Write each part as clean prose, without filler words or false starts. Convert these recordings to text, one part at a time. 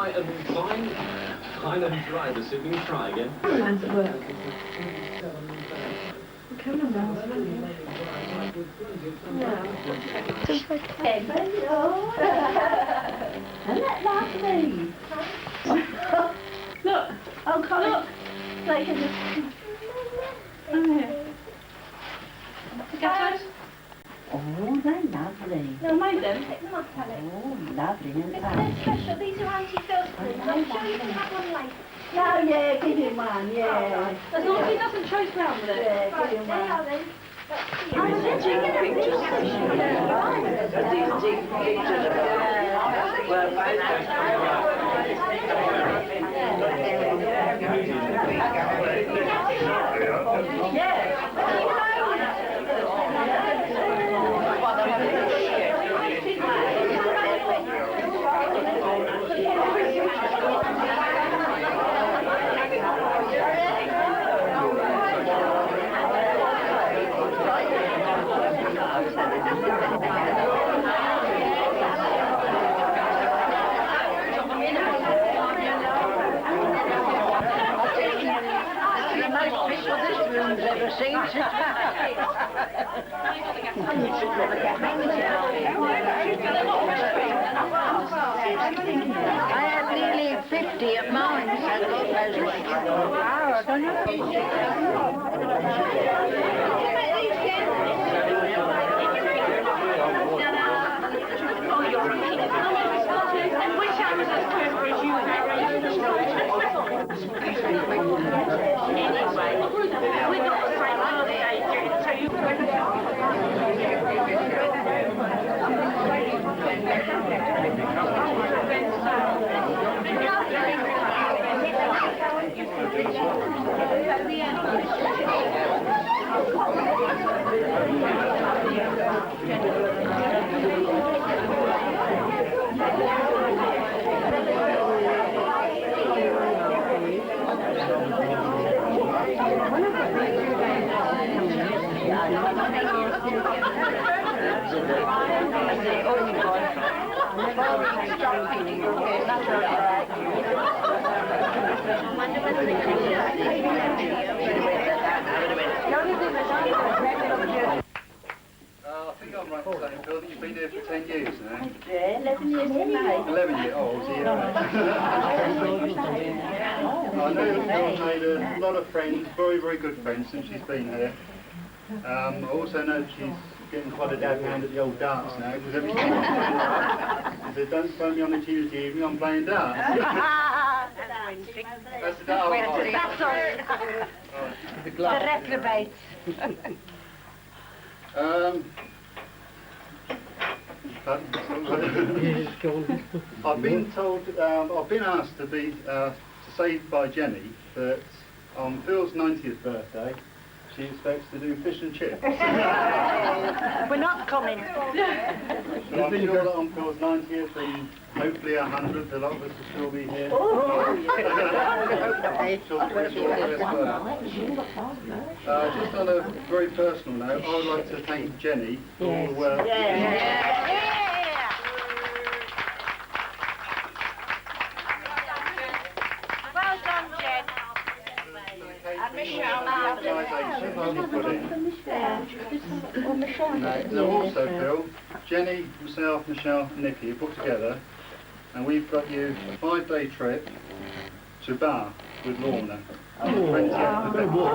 dry and fine. Fine and dry this evening. Try again. Mine's at work. Come on, Rose. Hello. And that lovely. Look. Oh, Colin. Look. They can just... Come here. Potatoes? Oh, they're lovely. No, make them. Take them off, Alex. Oh, lovely, aren't They're they? special. These are Aunty Phyl's prints. I'm sure you can have one later. Oh, yeah, give him one, yeah. As long as he doesn't chase round with it. Yeah, Right, give him there you one. are then. Oh, is it? These deep pictures of were ever seen. I had nearly 50 of mine, so God knows what. Wow, I don't know. And which I was as clever as you, Harry. Anyway, we're not the same birthday, so you I think I'm right in saying, Phil, that you've been here for 10 years now. Yeah, 11 years in May. 11 years old, yeah. I know that Phil's made a lot of friends, very, very good friends since she's been here. I also know that she's getting quite a dab hand at the old dance now, because every time she said, don't phone me on a Tuesday evening, I'm playing dance. That's the dance. That's all. The reprobates. I've been told, I've been asked to be to say by Jenny that on Phil's 90th birthday, she expects to do fish and chips. We're not coming. So I'm sure that on Phil's 90th and hopefully 100th, a lot of us will still be here. Just on a very personal note, I would like to thank Jenny for all the work. Well done, Jen. And Michelle. Now also, Phil, Jenny, myself, Michelle and Nikki have put together, and we've got you a 5-day trip to Bath with Lorna. On the 20th of February.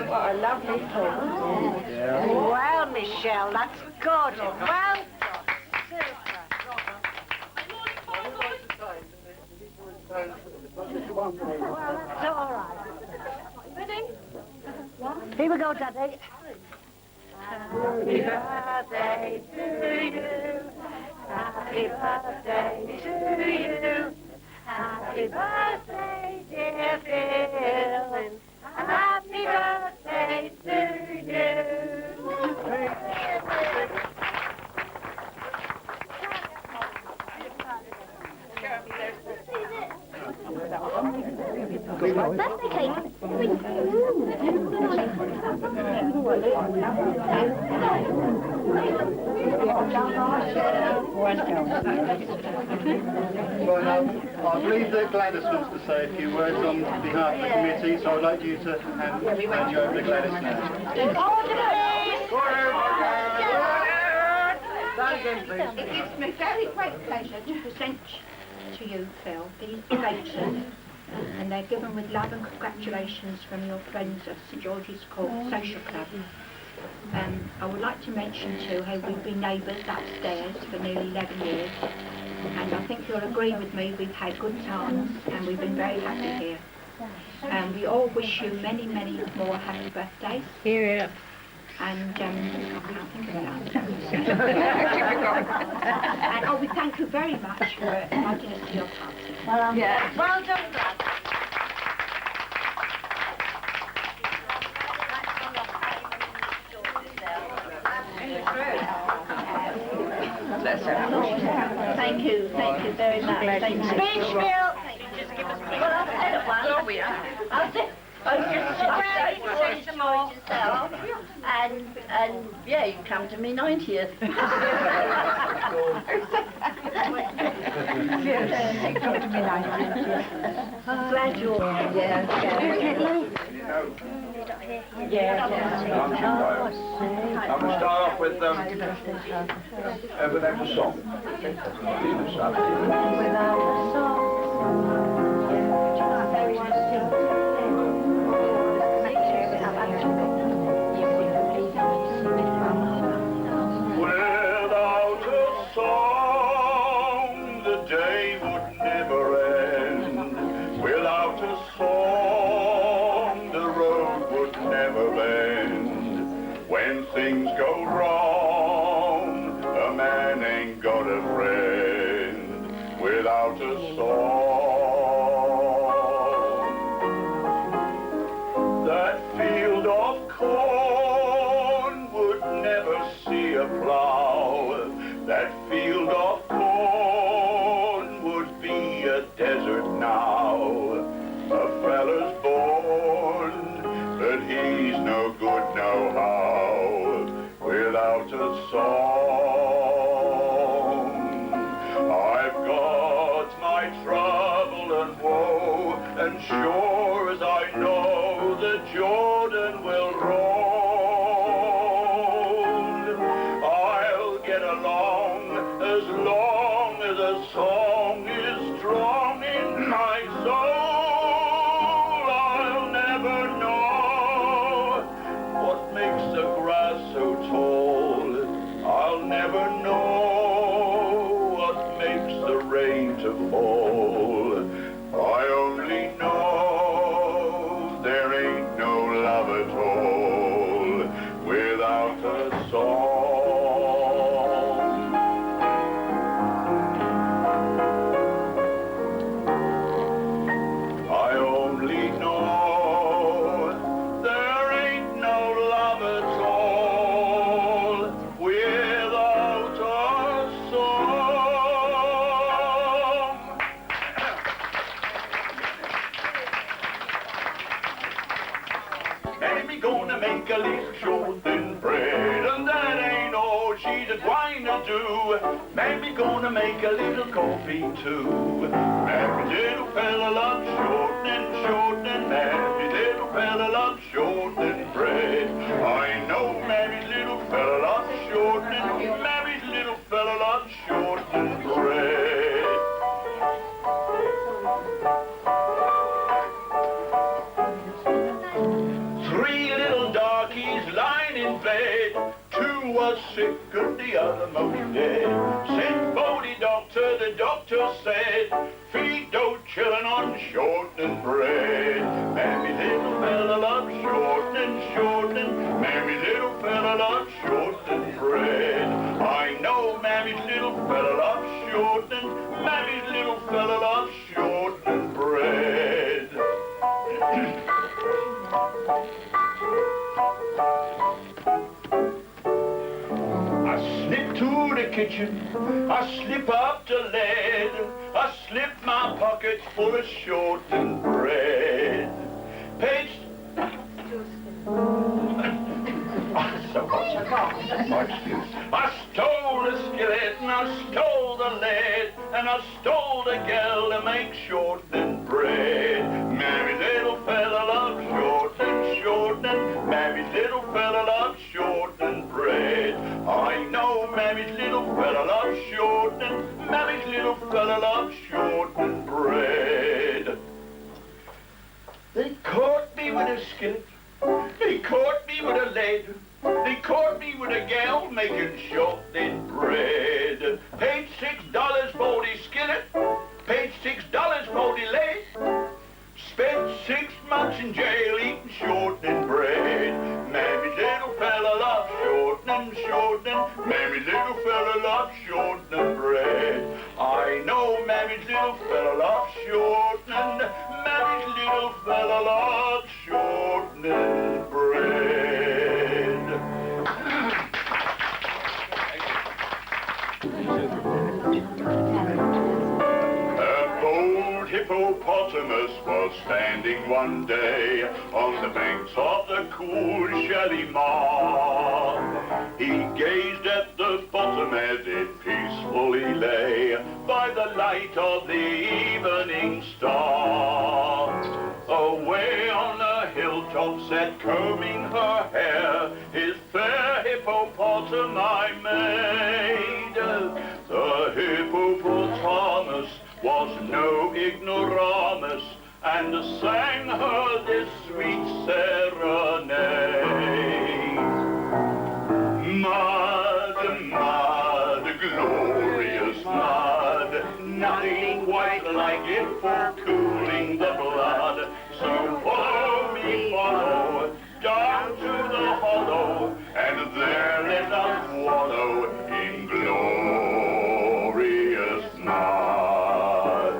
What a lovely thought. Yeah. Well, Michelle, that's good. Well done. Well, that's all right. Ready? Here we go, Daddy. Happy birthday to you. Happy birthday to you. Happy birthday, dear Phil. Happy birthday to you. Birthday cake. I believe that Gladys wants to say a few words on behalf of the committee, so I'd like you to hand you over to Gladys now. It gives me very great pleasure to present to you, Phyl, these plates, and they're given with love and congratulations from your friends at St George's Court Social Club. I would like to mention too how we've been neighbours upstairs for nearly 11 years, and I think you'll agree with me, we've had good times and we've been very happy here. We all wish you many, many more happy birthdays. Here. And I can't think of that. And we thank you very much for inviting us to your party. Well, Yeah. Well done, Brad. Thank you very much. Thank you. Speech, Phil. well, I've said it once. So we are. I've said, and yeah, you come to me 90th. Glad you're I'm going to start off with a song. Without a song, the day would never end. Without a song, the road would never bend. When things go wrong, a man ain't got a friend. Without a song, that field of corn would never see a plow. That field of corn would be a desert now. A fella's born, but he's no good no how. Without a song, I've got my trouble and woe, and sure as I know the Jordan will roll, I'll get along as long as a song is strong in my soul. I'll never know what makes the grass so tall. I'll never know what makes the rain to fall. I only know there ain't no love at all without a song. I only know there ain't no love at all without a song. Mammy gonna make a little short thin bread, and that ain't all she's a-gwine to do. Mammy gonna make a little coffee too. Mammy little fella loves shortening, Mammy little fella loves shortening bread. I know Mammy's little fella loves shortening, Mammy's little fella loves shortening bread. Three little darkies lying in bed, two was sick and the other most dead. Sent for the doctor said, feed those children on shortening bread. Mammy little fella loves shortening, Mammy little fella loves shortening bread. I know Mammy's little fella loves shortening, Mammy's little fella loves shortening bread. I snip to the kitchen, I slip up the lead, I slip my pockets full of shortened bread. Page... so much. My excuse. I stole the skillet and I stole the lead and I stole the girl to make shortening bread. Mammy's little fella loves shortening, Mammy's little fella loves shortening bread. I know Mammy's little fella loves shortening, Mammy's little fella loves shortening bread. They caught me with a skillet, they caught me with a lead, they caught me with a gal making shortening bread. Paid $6 for the skillet, paid $6 for the lead, spent 6 months in jail eating shortening bread. Mammy's little fella loves shortening, Mammy's little fella loves shortening bread. I know Mammy's little fella loves shortening, Mammy's little fella loves shortening bread. A bold hippopotamus was standing one day on the banks of the cool Shelly Mar. He gazed at the bottom as it peacefully lay by the light of the evening star. Away on a hilltop sat combing her hair his fair hippopotami maid. The hippopotamus was no ignoramus and sang her this sweet serenade. Mud, mud, glorious mud, nothing quite like it for cooling the blood. So follow me, follow, down to the hollow, and there let us wallow in glorious mud.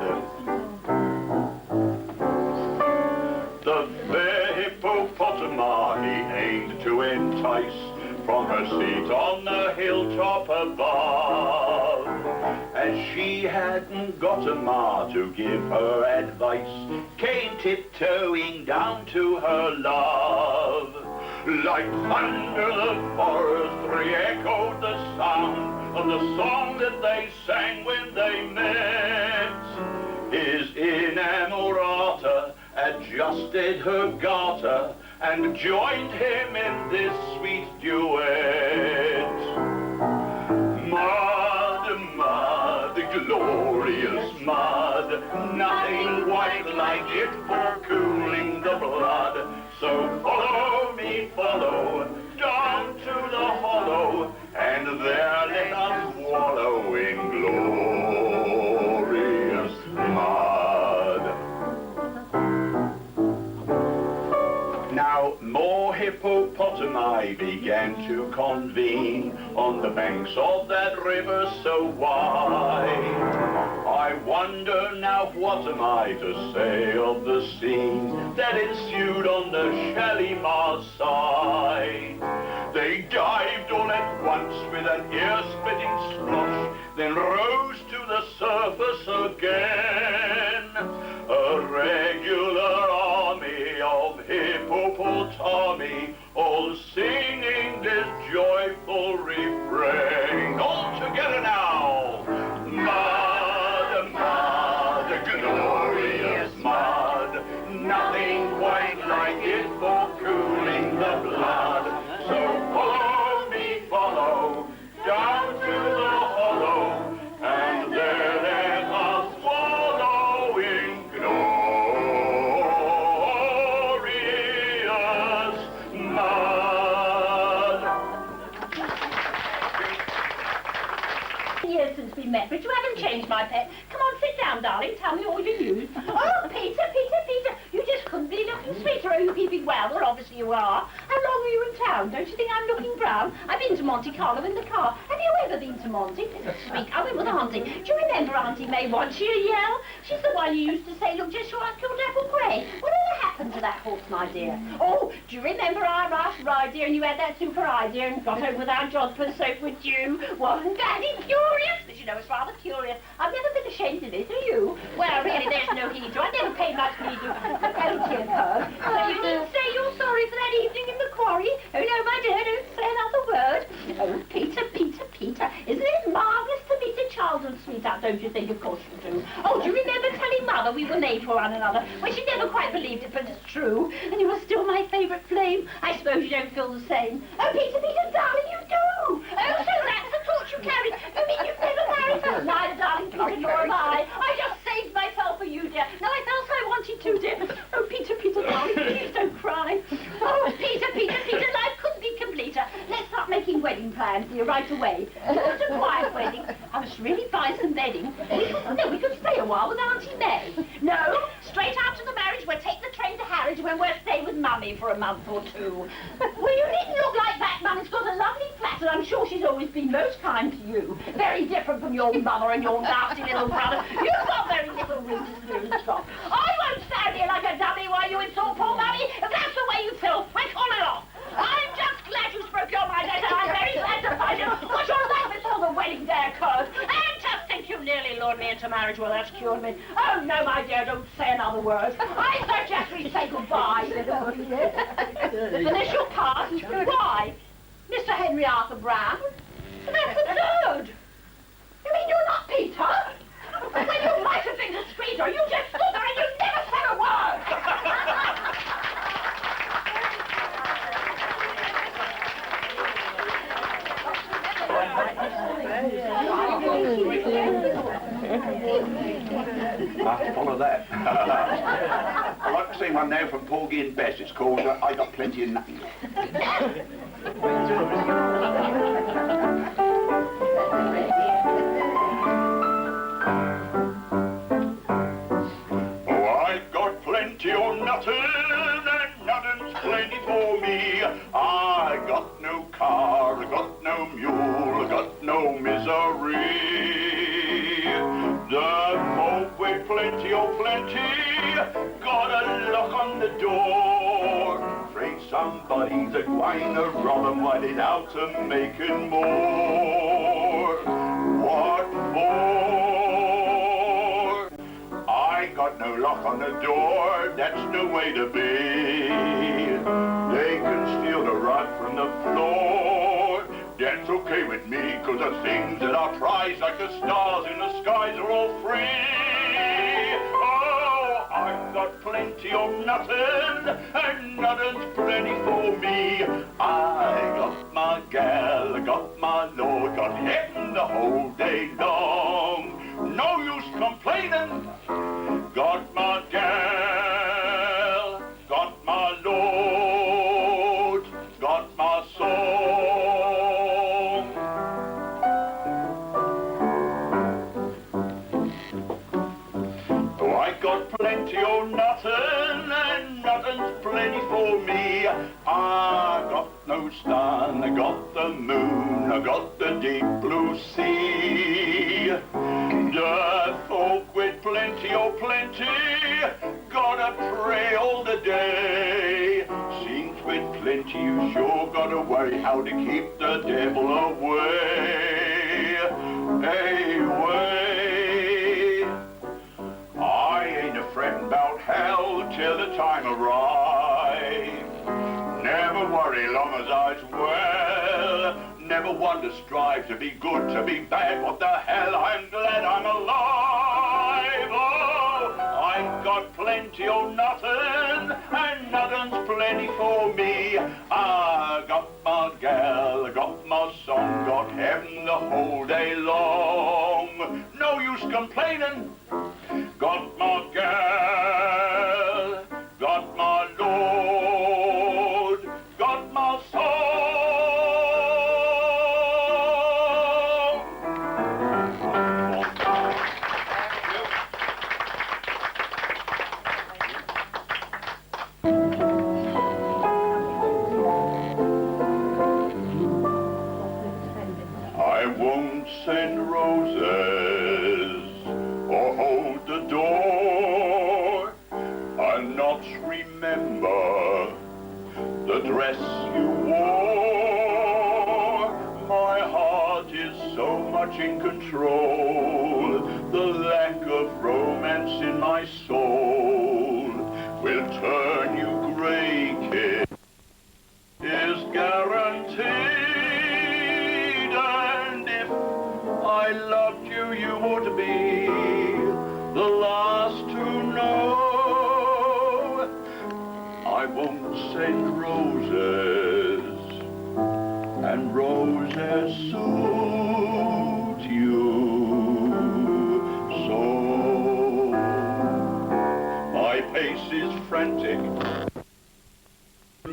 The fair hippopotami he aimed to entice from her seat on the hilltop above. As she hadn't got a ma to give her advice, came tiptoeing down to her love. Like thunder the forest re-echoed the sound of the song that they sang when they met. His inamorata adjusted her garter and joined him in this sweet duet. Mud, mud, glorious mud, nothing quite like it for cooling the blood. So follow me, follow, down to the hollow, and there let us wallow in glorious mud. Now more hippopotami began to convene on the banks of that river so wide. I wonder now what am I to say of the scene that ensued on the Shalimar side. They dived all at once with an ear-splitting splosh, then rose to the surface again. A regular army of hippopotami, all singing this joyful refrain. All together now! Mud, mud, glorious mud, nothing quite like it for cooling the blood. So follow me, follow, down to the hollow, and there let us wallow in glorious mud. Years since we met, but you haven't changed, my pet. Come on, sit down, darling. Tell me all you knew. Oh, Peter, you just couldn't be looking sweeter. Are you keeping well? Well, obviously you are. How long were you in town? Don't you think I'm looking brown? I've been to Monte Carlo in the car. Have you ever been to Monte? Speak, I went with Aunty. Do you remember Aunty May once? She yell? She's the one you used to say looked just like your Dapple Grey. Whatever happened to that horse, my dear? Oh, do you remember our last ride, dear, and you had that super idea and got home without jodhpur soap with you? Wasn't Daddy furious? But you know, it's rather curious. I've never been ashamed of it, have you? Well, really, there's no heed to. I never paid much heed to Aunty and her. So you needn't say you're sorry for that evening in the quarry. Oh, no, my dear, don't say another word. don't you think? Of course you do. Oh, do you remember telling Mother we were made for one another? Well, she never quite believed it, but it's true. And you were still my favourite flame. I suppose you don't feel the same. Oh, Peter, Peter, darling, you do. Oh, so that's the torch you carried. You mean you've never married her? Neither, darling, Peter, nor am I. I just saved myself for you, dear. No, I felt I wanted to, dear. Oh, Peter, Peter, darling, please don't cry. Oh, Peter, Peter, Peter, life couldn't be completer. Let's start making wedding plans, dear, right away. You want a quiet wedding? I must really buy some bedding. We could stay a while with Aunty May. No, straight after the marriage, we'll take the train to Harwich when we'll stay with Mummy for a month or two. Well, you needn't look like that, Mummy's got a lovely flat, and I'm sure she's always been most kind to you. Very different from your mother and your nasty little brother. You've got very little room to snooze from. I won't stand here like a dummy while you insult poor Mummy. If that's the way you feel, I call it off. I'm just glad you spoke your mind, and I'm very glad to find you what you're like before the wedding day occurs. And just think you nearly lured me into marriage. Well, that's cured me. Oh, no, my dear, don't say another word. I suggest we say goodbye. Finish your part. Why? Mr. Henry Arthur Brown? That's the third. You mean you're not Peter? When you might have been discreeter, you just stood there and you never said a word. I'll have to follow that. I'd like to see one now from Porgy and Bess. It's called I Got Plenty of Nothing. Oh, I got plenty of nothing, and nothing's plenty for me. I got no car, I got no mule, I got no misery. The folk with plenty of plenty got a lock on the door. Afraid somebody's a going to rob them while they're out to making more. What for? I got no lock on the door, that's the way to be. They can steal the rug from the floor. That's okay with me, 'cause the things that I prize, like the stars in the skies, are all free. Oh, I've got plenty of nothing, and nothing's plenty for me. I got my gal, I got my lord, got heaven the whole day long. No use complaining. Got my gal, got my lord, got my song. Oh, I got plenty of nothing, and nothing's plenty for me. I got no sun, I got the moon, I got the deep blue sea. The folk with plenty of plenty gotta pray all the day. Seems with plenty you sure gotta worry how to keep the devil away. Away. I ain't a fretting about hell till the time arrives. Never worry long as I's well. Never one to strive to be good, to be bad. What the hell, I'm glad I'm alive. Oh, I've got plenty of nothing, and nothing's plenty for me. I got my gal, I got my song, got heaven the whole day long. No use complaining. Got my gal, got my lord, got my song. I won't send roses or hold send roses, and roses suit you so. My pace is frantic,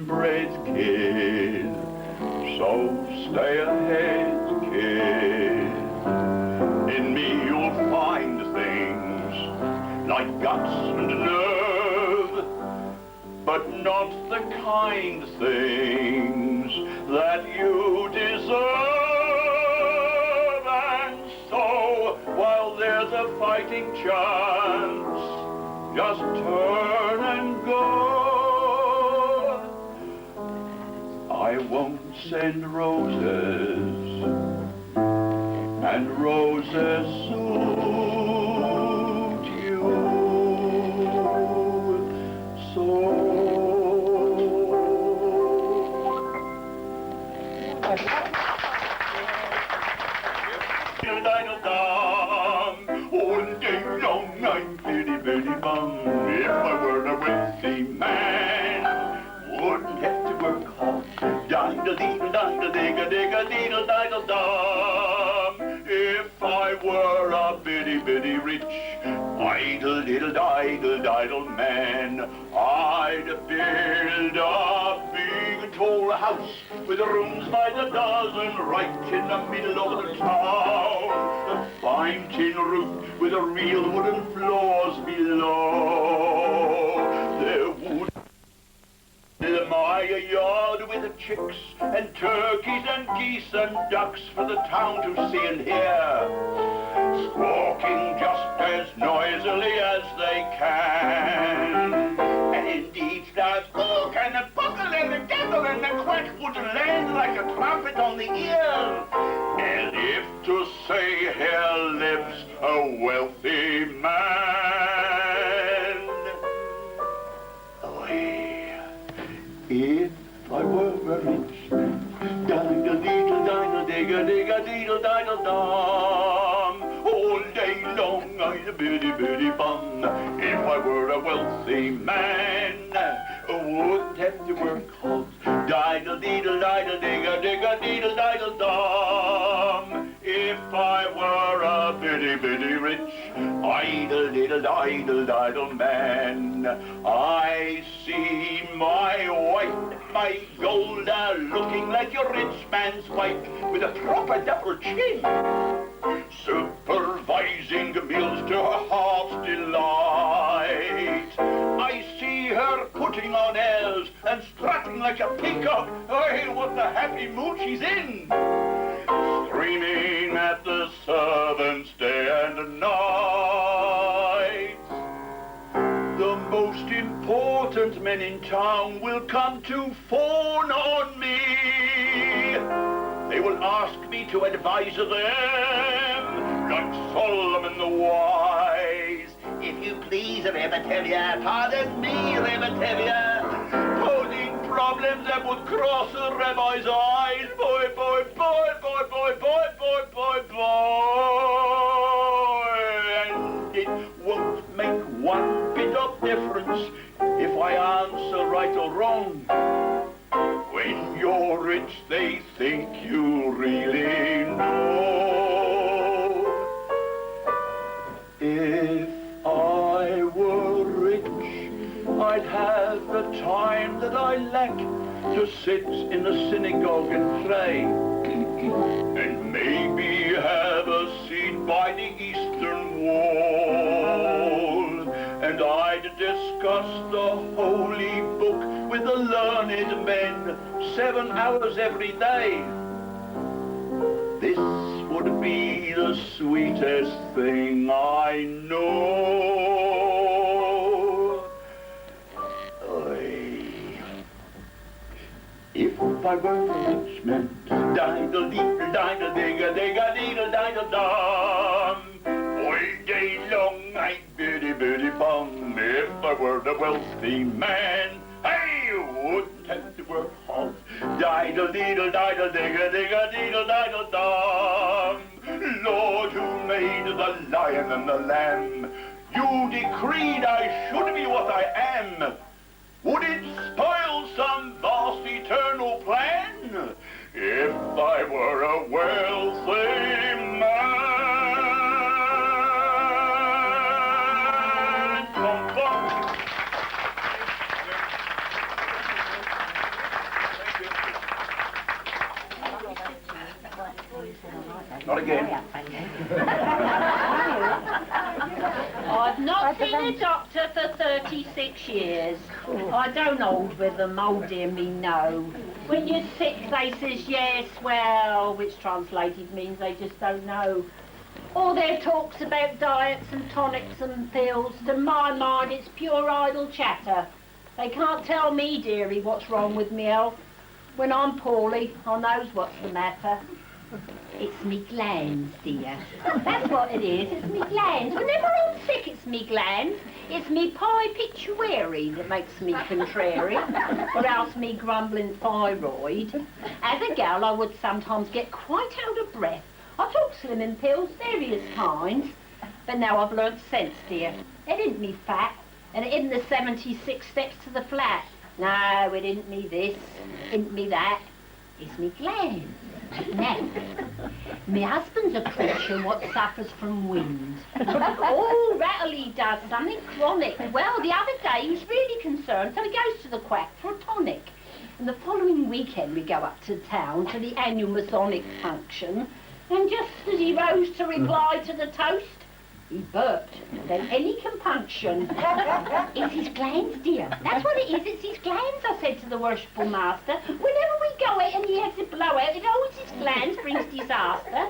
bread kid, so stay ahead, kid. In me you'll find things like guts and nerve, but not the kind things that you deserve. And so, while there's a fighting chance, just turn and go. I won't send roses, and roses suit you so. All day long I'm bitty bitty bum. If I were a wealthy man, wouldn't have to work hard. Dang-a-dee-dang-a-ding-a-ding-a-ding-a-ding-a-dum. If I were a bitty bitty rich, idle man, I'd build a big tall house with rooms by the dozen right in the middle of the town. A fine tin roof with a real wooden floors below. There would my yard with the chicks and turkeys and geese and ducks for the town to see and hear, squawking just as noisily as they can. And each loud squawk and the buckle and the gaggle and the quack would land like a trumpet on the ear. And if to say here lives a wealthy man, if I were a rich, diddle-diddle-diddle-digga-digga-diddle-diddle-dum, all day long I'd a bitty-bitty bum. If I were a wealthy man, I wouldn't have to work hard. Diddle-diddle-diddle-digga-digga-diddle-diddle-dum. If I were a bitty-bitty rich, idle-diddle-diddle man, I see my wife, my Golda, looking like a rich man's wife with a proper double chin, supervising meals to her heart's delight. I see her putting on airs and strutting like a peacock. Hey, what the happy mood she's in! Screaming at the servants day and night. The most important men in town will come to fawn on me. They will ask me to advise them, like Solomon the Wise. If you please, Rebatelia, pardon me, Rebatelia, posing problems that would cross a rabbi's eyes. Boy, boy, boy, boy, boy, boy, boy, boy, boy. And it won't make one bit of difference if I answer right or wrong. When you're rich, they think you really know. If I were rich, I'd have the time that I lack to sit in the synagogue and pray, and maybe have a seat by the eastern wall, and I'd discuss the holy book with the learned men 7 hours every day. This would be the sweetest thing I know. If I were a rich man, diddle-diddle-diddle-digga-digga-diddle-diddle-dum, all day long I'd bitty-bitty-bum. If I were a wealthy man, I wouldn't have to work hard. Diddle-diddle-diddle-digga-digga-diddle-diddle-dum. Lord, who made the lion and the lamb, you decreed I should be what I am. Would it spoil so a wealthy man. Comfort. Not again. I've not seen a doctor for 36 years. I don't hold with them, oh dear me, no. When you're sick, they says yes, well, which translated means they just don't know. All their talks about diets and tonics and pills, to my mind, it's pure idle chatter. They can't tell me, dearie, what's wrong with me health. When I'm poorly, I knows what's the matter. It's me glands, dear. That's what it is, it's me glands. Whenever I'm sick, it's me glands. It's me pie pituitary that makes me contrary, or else me grumbling thyroid. As a gal, I would sometimes get quite out of breath. I took slimming pills, various kinds, but now I've learnt sense, dear. It isn't me fat, and it isn't the 76 steps to the flat. No, it isn't me this, it isn't me that. It's me glands. Now, my husband's a creature what suffers from wind. Oh, rattly does something chronic. Well, the other day he was really concerned, so he goes to the quack for a tonic. And the following weekend we go up to town to the annual Masonic function, and just as he rose to reply to the toast, he burped, then any compunction. It's his glands, dear. That's what it is, it's his glands, I said to the worshipful master. Whenever we go out and he has a blowout, it always his glands brings disaster.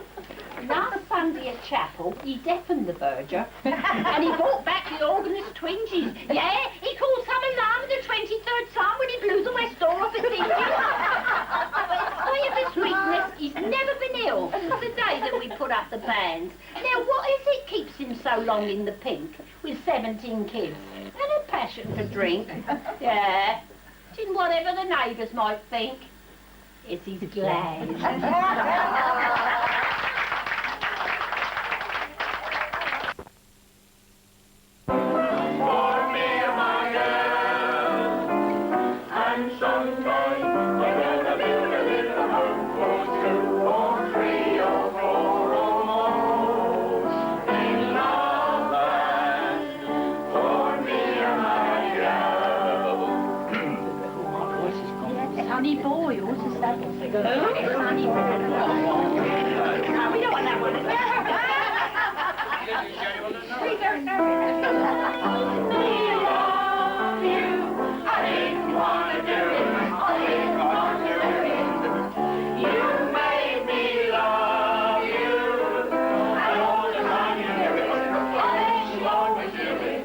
Last Sunday at chapel, he deafened the verger, and he brought back the organist's twinges. Yeah, he called some alarm at the 23rd psalm when he blew the west door off his hinges. But in spite of his weakness, he's never been ill since the day that we put up the bands. Now, what is it keeps him so long in the pink with 17 kids and a passion for drink? Yeah, it's in whatever the neighbours might think. It's his glands. Honey boy, what's his that? Who? Honey boy. No, we don't want that one. We don't know. I didn't want to do it. I didn't want to do it. You made me love you. And all the time you do it, I didn't want to do it.